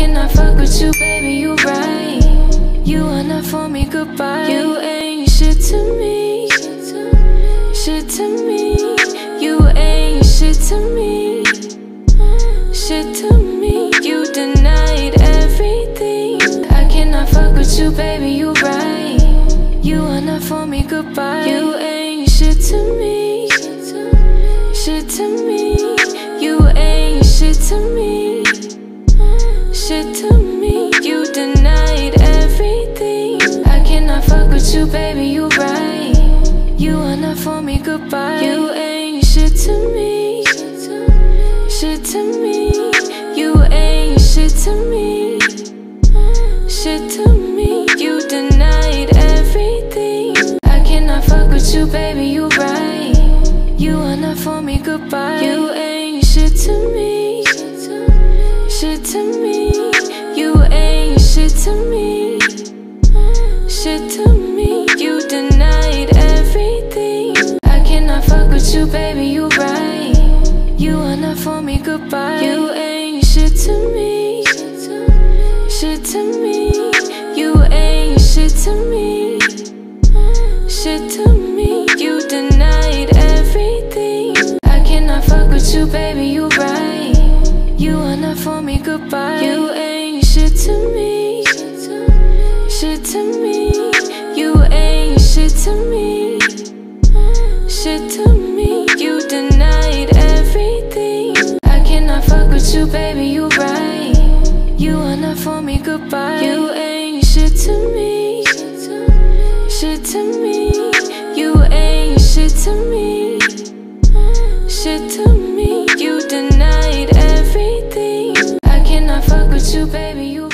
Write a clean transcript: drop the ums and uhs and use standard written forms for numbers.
cannot fuck with you, baby, you right. You are not for me, goodbye. You ain't shit to me, shit to me. You ain't shit to me, shit to me. You denied everything. I cannot fuck with you, baby, you right. You are not for me, goodbye. You ain't shit to me, shit to me. You ain't shit to me, shit to me. You denied everything. I cannot fuck with you, baby, you right. You are not for me, goodbye. You ain't shit to me, shit to me. You ain't shit to me, shit to me. You denied everything. I cannot fuck with you, baby, you right. You are not for me, goodbye. You ain't shit to me, shit to me. You ain't shit to me, shit to me. You denied everything. I cannot fuck with you, baby, you right. You are not for me, goodbye. You ain't shit to me, shit to me. You ain't shit to me, shit to me. You denied everything. I cannot fuck with you, baby, you right. You are not for me, goodbye. You ain't shit to me, shit to me. You ain't shit to me, shit to me. You denied everything. I cannot fuck with you, baby, you right. You are not for me, goodbye. You ain't shit to me, shit to me. You ain't shit to me, shit to me. You denied everything. I cannot fuck with you, baby, you